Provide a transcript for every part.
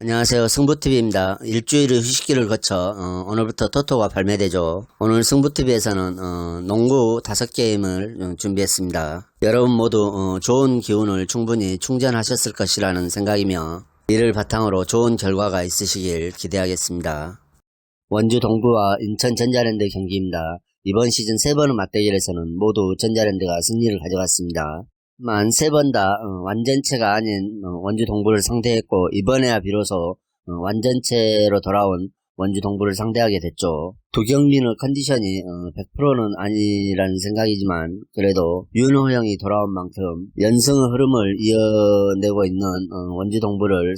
안녕하세요. 승부TV입니다. 일주일의 휴식기를 거쳐 오늘부터 토토가 발매되죠. 오늘 승부TV에서는 농구 5게임을 준비했습니다. 여러분 모두 좋은 기운을 충분히 충전하셨을 것이라는 생각이며 이를 바탕으로 좋은 결과가 있으시길 기대하겠습니다. 원주 동부와 인천 전자랜드 경기입니다. 이번 시즌 3번의 맞대결에서는 모두 전자랜드가 승리를 가져갔습니다. 만 3번 다 완전체가 아닌 원주 동부를 상대했고 이번에야 비로소 완전체로 돌아온 원주 동부를 상대하게 됐죠. 도경민의 컨디션이 100%는 아니라는 생각이지만 그래도 윤호형이 돌아온 만큼 연승의 흐름을 이어내고 있는 원주 동부를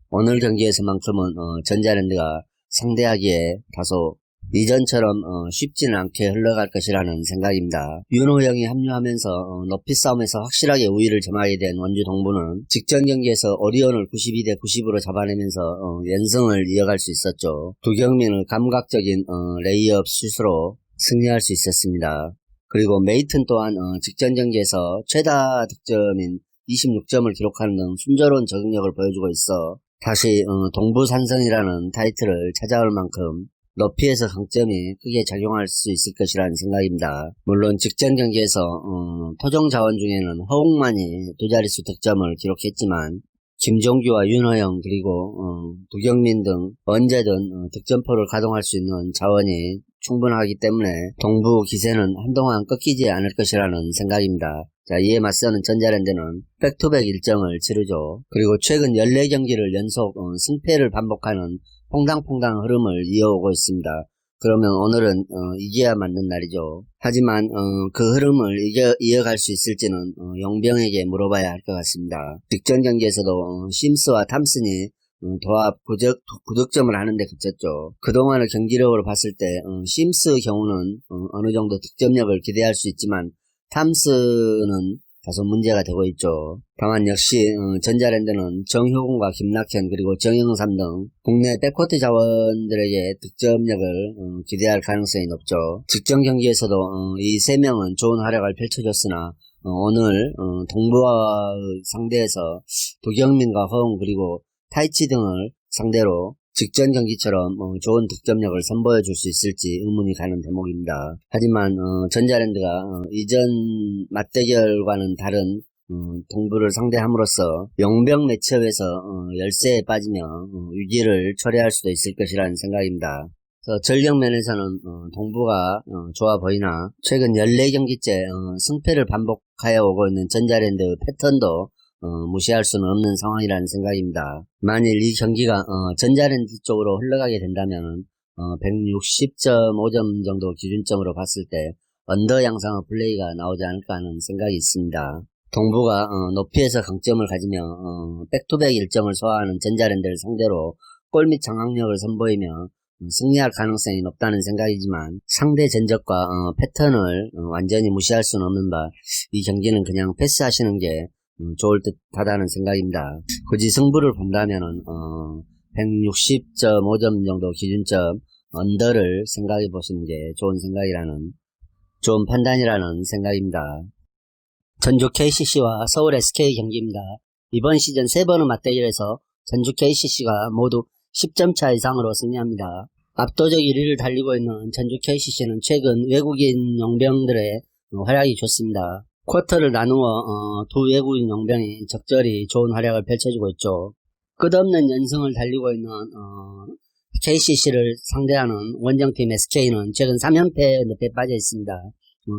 오늘 경기에서만큼은 전자랜드가 상대하기에 다소 이전처럼 쉽지는 않게 흘러갈 것이라는 생각입니다. 윤호영이 합류하면서 높이 싸움에서 확실하게 우위를 점하게 된 원주 동부는 직전 경기에서 오리온을 92대 90으로 잡아내면서 연승을 이어갈 수 있었죠. 도경민의 감각적인 레이업 슛으로 승리할 수 있었습니다. 그리고 메이튼 또한 직전 경기에서 최다 득점인 26점을 기록하는 등 순조로운 적응력을 보여주고 있어 다시 동부산성이라는 타이틀을 찾아올 만큼 높이에서 강점이 크게 작용할 수 있을 것이라는 생각입니다. 물론 직전 경기에서 토종 자원 중에는 허웅만이 두 자릿수 득점을 기록했지만 김종규와 윤호영 그리고 도경민 등 언제든 득점포를 가동할 수 있는 자원이 충분하기 때문에 동부 기세는 한동안 꺾이지 않을 것이라는 생각입니다. 자, 이에 맞서는 전자랜드는 백투백 일정을 치르죠. 그리고 최근 14경기를 연속 승패를 반복하는 퐁당퐁당 흐름을 이어오고 있습니다. 그러면 오늘은 이겨야 맞는 날이죠. 하지만 그 흐름을 이어갈 수 있을지는 용병에게 물어봐야 할 것 같습니다. 직전 경기에서도 심스와 탐슨이 도합 9득점을 하는데 그쳤죠. 그동안의 경기력으로 봤을 때 심스의 경우는 어느 정도 득점력을 기대할 수 있지만 탐슨은 다소 문제가 되고 있죠. 다만 역시 전자랜드는 정효군과 김낙현 그리고 정영삼 등 국내 백코트 자원들에게 득점력을 기대할 가능성이 높죠. 직전 경기에서도 이 3명은 좋은 활약을 펼쳐줬으나 오늘 동부와 상대에서 도경민과 허웅 그리고 타이치 등을 상대로 직전 경기처럼 좋은 득점력을 선보여 줄 수 있을지 의문이 가는 대목입니다. 하지만 전자랜드가 이전 맞대결과는 다른 동부를 상대함으로써 용병 매치업에서 열세에 빠지며 위기를 초래할 수도 있을 것이라는 생각입니다. 전력면에서는 동부가 좋아 보이나 최근 14경기째 승패를 반복하여 오고 있는 전자랜드 패턴도 무시할 수는 없는 상황이라는 생각입니다. 만일 이 경기가 전자랜드 쪽으로 흘러가게 된다면 160.5점 정도 기준점으로 봤을 때 언더 양상의 플레이가 나오지 않을까 하는 생각이 있습니다. 동부가 높이에서 강점을 가지며 백투백 일정을 소화하는 전자랜드를 상대로 골밑 장악력을 선보이며 승리할 가능성이 높다는 생각이지만 상대 전적과 패턴을 완전히 무시할 수는 없는 바 이 경기는 그냥 패스하시는 게 좋을 듯하다는 생각입니다. 굳이 승부를 본다면은 160.5점 정도 기준점 언더를 생각해 보시는 게 좋은 판단이라는 생각입니다. 전주 KCC와 서울 SK 경기입니다. 이번 시즌 3번의 맞대결에서 전주 KCC가 모두 10점 차 이상으로 승리합니다. 압도적 1위를 달리고 있는 전주 KCC는 최근 외국인 용병들의 활약이 좋습니다. 쿼터를 나누어 두 외국인 용병이 적절히 좋은 활약을 펼쳐주고 있죠. 끝없는 연승을 달리고 있는 KCC를 상대하는 원정팀 SK는 최근 3연패 늪에 빠져 있습니다.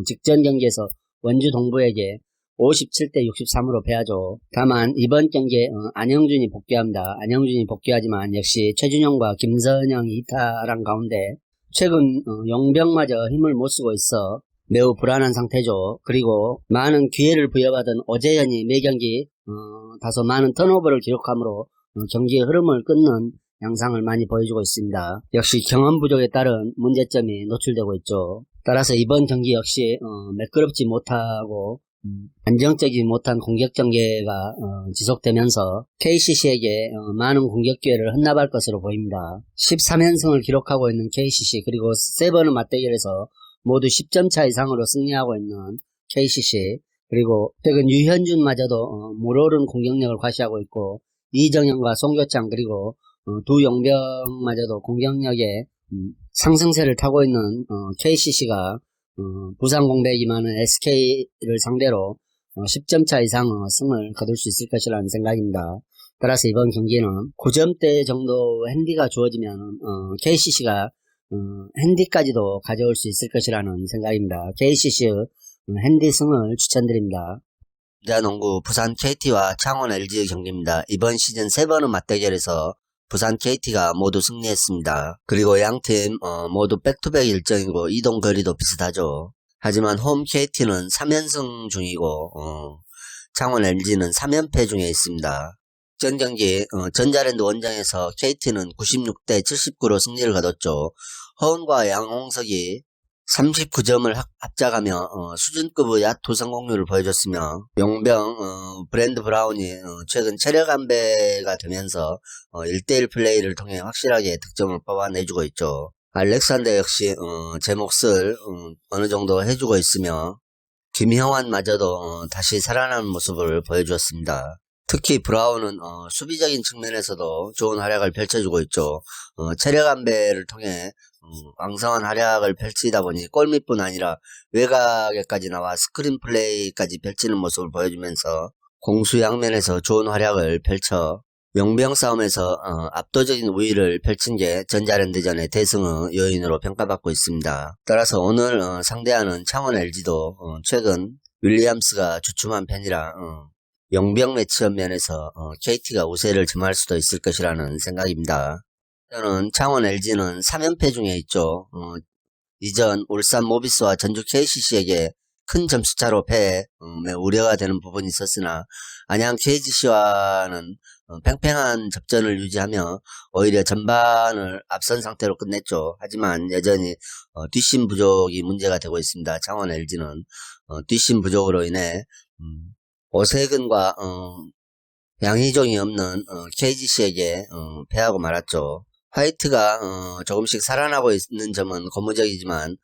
직전 경기에서 원주 동부에게 57대 63으로 패하죠. 다만 이번 경기에 안영준이 복귀합니다. 안영준이 복귀하지만 역시 최준용과 김선영이 이탈한 가운데 최근 용병마저 힘을 못 쓰고 있어 매우 불안한 상태죠. 그리고 많은 기회를 부여받은 오재현이 매경기 다소 많은 턴오버를 기록하므로 경기의 흐름을 끊는 양상을 많이 보여주고 있습니다. 역시 경험 부족에 따른 문제점이 노출되고 있죠. 따라서 이번 경기 역시 매끄럽지 못하고 안정적이지 못한 공격 전개가 지속되면서 KCC에게 많은 공격 기회를 헌납할 것으로 보입니다. 13연승을 기록하고 있는 KCC 그리고 3번의 맞대결에서 모두 10점 차 이상으로 승리하고 있는 KCC 그리고 최근 유현준마저도 물오른 공격력을 과시하고 있고 이정현과 송교창 그리고 두 용병마저도 공격력에 상승세를 타고 있는 KCC가 부산 공백이 많은 SK를 상대로 10점 차 이상 승을 거둘 수 있을 것이라는 생각입니다. 따라서 이번 경기는 9점대 정도 핸디가 주어지면 KCC가 핸디까지도 가져올 수 있을 것이라는 생각입니다. KCC 핸디 승을 추천드립니다. 대한농구 부산 KT와 창원 LG의 경기입니다. 이번 시즌 3번의 맞대결에서 부산 KT가 모두 승리했습니다. 그리고 양팀 모두 백투백 일정이고 이동 거리도 비슷하죠. 하지만 홈 KT는 3연승 중이고 창원 LG는 3연패 중에 있습니다. 전 경기 전자랜드 원정에서 KT는 96대 79로 승리를 거뒀죠. 허은과 양홍석이 39점을 합작하며 수준급의 야투 성공률을 보여줬으며 용병 브랜드 브라운이 최근 체력 안배가 되면서 1대1 플레이를 통해 확실하게 득점을 뽑아내주고 있죠. 알렉산더 역시 제 몫을 어느 정도 해주고 있으며 김형환마저도 다시 살아나는 모습을 보여주었습니다. 특히 브라운은 수비적인 측면에서도 좋은 활약을 펼쳐주고 있죠. 체력 안배를 통해 왕성한 활약을 펼치다 보니 골밑뿐 아니라 외곽에까지 나와 스크린 플레이까지 펼치는 모습을 보여주면서 공수양면에서 좋은 활약을 펼쳐 용병 싸움에서 압도적인 우위를 펼친 게 전자랜드전의 대승의 요인으로 평가받고 있습니다. 따라서 오늘 상대하는 창원 LG도 최근 윌리엄스가 주춤한 편이라 용병 매치업 면에서 KT가 우세를 점할 수도 있을 것이라는 생각입니다. 저는 창원 LG는 3연패 중에 있죠. 이전 울산 모비스와 전주 KCC에게 큰 점수차로 패해 매우 우려가 되는 부분이 있었으나 안양 KGC와는 팽팽한 접전을 유지하며 오히려 전반을 앞선 상태로 끝냈죠. 하지만 여전히 뒷심 부족이 문제가 되고 있습니다. 창원 LG는 뒷심 부족으로 인해 오세근과 양희종이 없는 KGC에게 패하고 말았죠. 화이트가 조금씩 살아나고 있는 점은 고무적이지만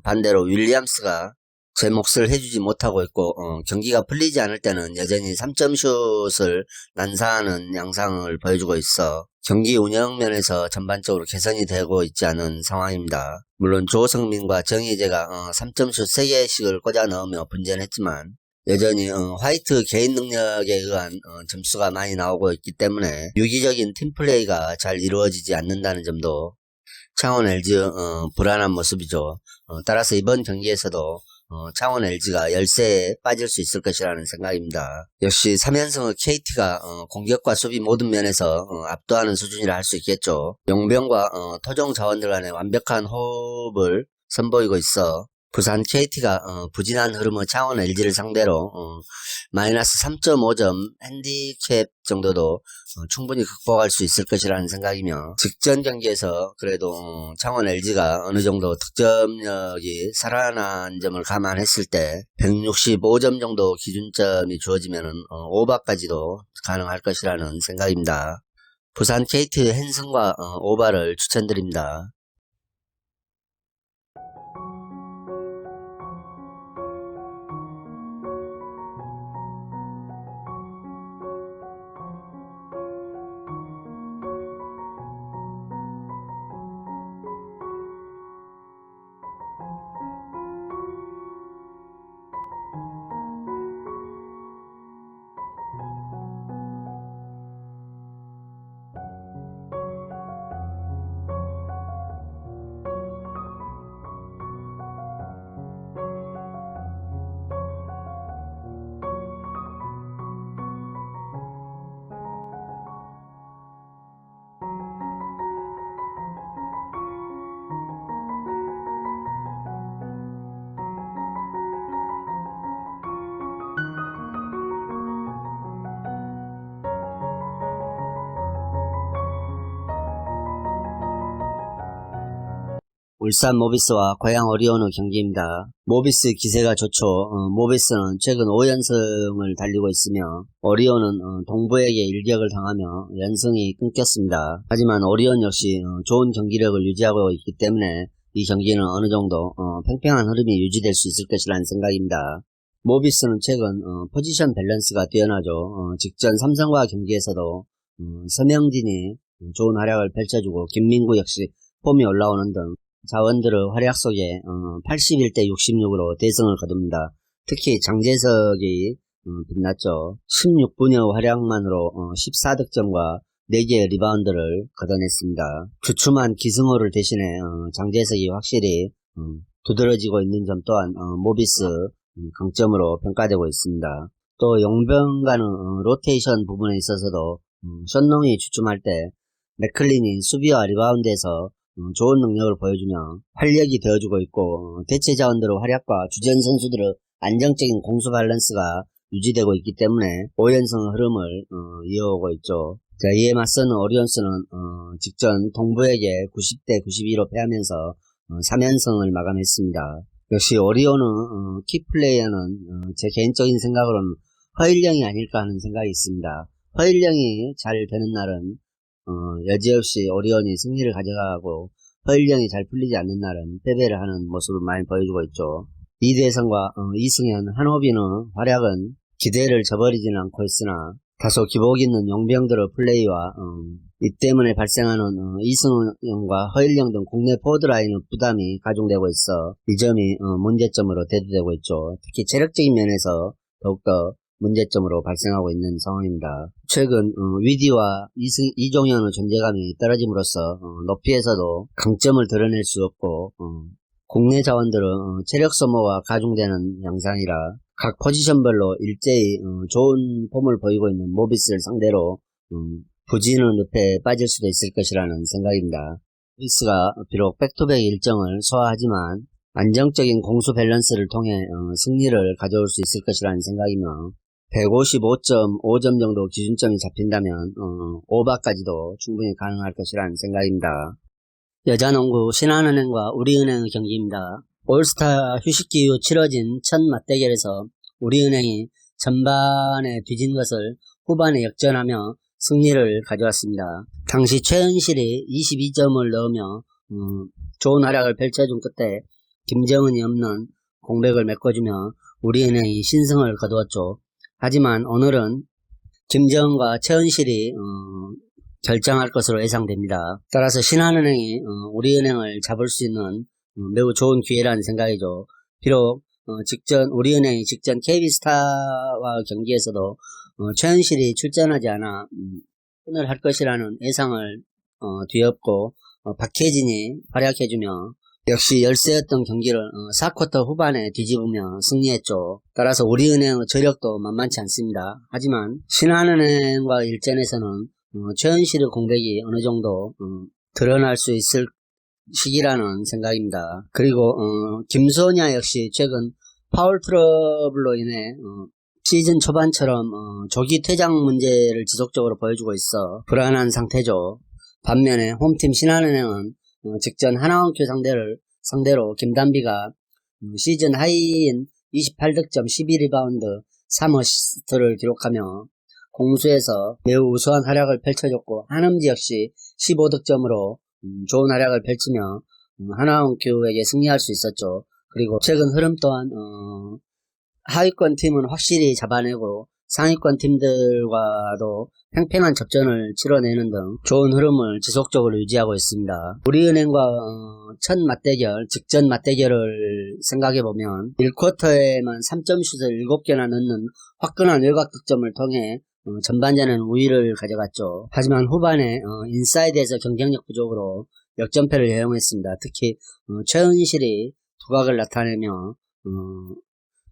반대로 윌리엄스가 제 몫을 해주지 못하고 있고 경기가 풀리지 않을 때는 여전히 3점 슛을 난사하는 양상을 보여주고 있어 경기 운영 면에서 전반적으로 개선이 되고 있지 않은 상황입니다. 물론 조성민과 정희재가 3점 슛 3개씩을 꽂아 넣으며 분전했지만 여전히 화이트 개인 능력에 의한 점수가 많이 나오고 있기 때문에 유기적인 팀플레이가 잘 이루어지지 않는다는 점도 창원 LG 불안한 모습이죠. 따라서 이번 경기에서도 창원 LG가 열세에 빠질 수 있을 것이라는 생각입니다. 역시 3연승의 KT가 공격과 수비 모든 면에서 압도하는 수준이라 할 수 있겠죠. 용병과 토종 자원들 간의 완벽한 호흡을 선보이고 있어 부산 KT가 부진한 흐름의 창원 LG를 상대로 마이너스 3.5점 핸디캡 정도도 충분히 극복할 수 있을 것이라는 생각이며 직전 경기에서 그래도 창원 LG가 어느 정도 득점력이 살아난 점을 감안했을 때 165점 정도 기준점이 주어지면 오바까지도 가능할 것이라는 생각입니다. 부산 KT 핸승과 오바를 추천드립니다. 울산 모비스와 고양 오리온의 경기입니다. 모비스 기세가 좋죠. 모비스는 최근 5연승을 달리고 있으며 오리온은 동부에게 일격을 당하며 연승이 끊겼습니다. 하지만 오리온 역시 좋은 경기력을 유지하고 있기 때문에 이 경기는 어느 정도 팽팽한 흐름이 유지될 수 있을 것이라는 생각입니다. 모비스는 최근 포지션 밸런스가 뛰어나죠. 직전 삼성과 경기에서도 서명진이 좋은 활약을 펼쳐주고 김민구 역시 폼이 올라오는 등 자원들의 활약 속에 81대 66으로 대승을 거둡니다. 특히 장재석이 빛났죠. 16분여 활약만으로 14득점과 4개의 리바운드를 걷어냈습니다. 주춤한 기승호를 대신해 장재석이 확실히 두드러지고 있는 점 또한 모비스 강점으로 평가되고 있습니다. 또 용병과는 로테이션 부분에 있어서도 션농이 주춤할 때 맥클린이 수비와 리바운드에서 좋은 능력을 보여주며 활력이 되어주고 있고 대체 자원들의 활약과 주전 선수들의 안정적인 공수 밸런스가 유지되고 있기 때문에 5연승 흐름을 이어오고 있죠. 자, 이에 맞서는 오리온스는 직전 동부에게 90대 92로 패하면서 3연승을 마감했습니다. 역시 오리온의 키플레이어는 제 개인적인 생각으로는 허일영이 아닐까 하는 생각이 있습니다. 허일영이 잘 되는 날은 여지없이 오리온이 승리를 가져가고 허일영이 잘 풀리지 않는 날은 패배를 하는 모습을 많이 보여주고 있죠. 이대성과 이승현, 한호빈의 활약은 기대를 저버리지는 않고 있으나 다소 기복 있는 용병들의 플레이와 이 때문에 발생하는 이승현과 허일영 등 국내 포드라인의 부담이 가중되고 있어 이 점이 문제점으로 대두되고 있죠. 특히 체력적인 면에서 더욱더 문제점으로 발생하고 있는 상황입니다. 최근 위디와 이종현의 존재감이 떨어짐으로써 높이에서도 강점을 드러낼 수 없고 국내 자원들은 체력 소모가 가중되는 양상이라 각 포지션별로 일제히 좋은 폼을 보이고 있는 모비스를 상대로 부진의 늪에 빠질 수도 있을 것이라는 생각입니다. 모비스가 비록 백투백 일정을 소화하지만 안정적인 공수 밸런스를 통해 승리를 가져올 수 있을 것이라는 생각이며 155.5점 정도 기준점이 잡힌다면 오바까지도 충분히 가능할 것이라는 생각입니다. 여자농구 신한은행과 우리은행의 경기입니다. 올스타 휴식기 이후 치러진 첫 맞대결에서 우리은행이 전반에 뒤진 것을 후반에 역전하며 승리를 가져왔습니다. 당시 최은실이 22점을 넣으며 좋은 활약을 펼쳐준 끝에 김정은이 없는 공백을 메꿔주며 우리은행이 신승을 거두었죠. 하지만 오늘은 김정은과 최은실이 결정할 것으로 예상됩니다. 따라서 신한은행이 우리은행을 잡을 수 있는 매우 좋은 기회라는 생각이죠. 비록 우리은행이 직전 KB스타와 경기에서도 최은실이 출전하지 않아 오늘 할 것이라는 예상을 뒤엎고 박혜진이 활약해주며 역시 열세였던 경기를 4쿼터 후반에 뒤집으며 승리했죠. 따라서 우리은행의 저력도 만만치 않습니다. 하지만 신한은행과 일전에서는 최은실의 공백이 어느 정도 드러날 수 있을 시기라는 생각입니다. 그리고 김소냐 역시 최근 파울 트러블로 인해 시즌 초반처럼 조기 퇴장 문제를 지속적으로 보여주고 있어 불안한 상태죠. 반면에 홈팀 신한은행은 직전 하나원큐 상대로 김단비가 시즌 하이인 28득점 12리바운드 3어시스트를 기록하며 공수에서 매우 우수한 활약을 펼쳐줬고 한음지 역시 15득점으로 좋은 활약을 펼치며 하나원큐에게 승리할 수 있었죠. 그리고 최근 흐름 또한 하위권 팀은 확실히 잡아내고 상위권 팀들과도 팽팽한 접전을 치러내는 등 좋은 흐름을 지속적으로 유지하고 있습니다. 우리은행과 첫 맞대결, 직전 맞대결을 생각해보면 1쿼터에만 3점슛을 7개나 넣는 화끈한 외곽 득점을 통해 전반전에는 우위를 가져갔죠. 하지만 후반에 인사이드에서 경쟁력 부족으로 역전패를 허용했습니다. 특히 최은실이 두각을 나타내며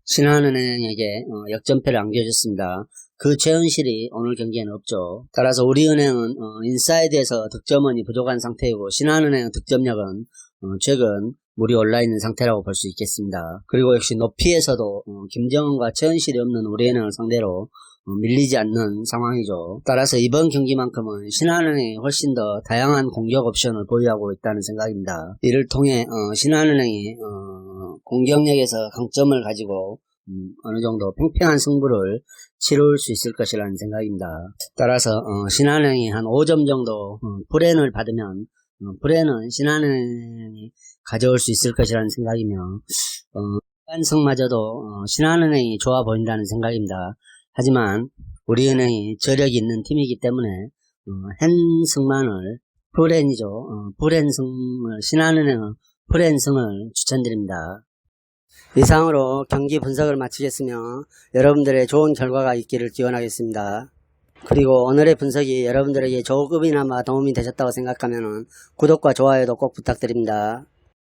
신한은행에게 역전패를 안겨줬습니다. 그 최은실이 오늘 경기에는 없죠. 따라서 우리은행은 인사이드에서 득점원이 부족한 상태이고 신한은행의 득점력은 최근 물이 올라있는 상태라고 볼 수 있겠습니다. 그리고 역시 높이에서도 김정은과 최은실이 없는 우리은행을 상대로 밀리지 않는 상황이죠. 따라서 이번 경기만큼은 신한은행이 훨씬 더 다양한 공격 옵션을 보유하고 있다는 생각입니다. 이를 통해 신한은행이 공격력에서 강점을 가지고 어느 정도 팽팽한 승부를 치룰 수 있을 것이라는 생각입니다. 따라서 신한은행이 한 5점 정도 프렌을 받으면 프렌은 신한은행이 가져올 수 있을 것이라는 생각이며 일반성마저도 신한은행이 좋아 보인다는 생각입니다. 하지만 우리은행이 저력이 있는 팀이기 때문에 hen승만을 불엔이죠. 불엔승을 신한은행 불엔승을 추천드립니다. 이상으로 경기 분석을 마치겠으며 여러분들의 좋은 결과가 있기를 기원하겠습니다. 그리고 오늘의 분석이 여러분들에게 조금이나마 도움이 되셨다고 생각하면 구독과 좋아요도 꼭 부탁드립니다.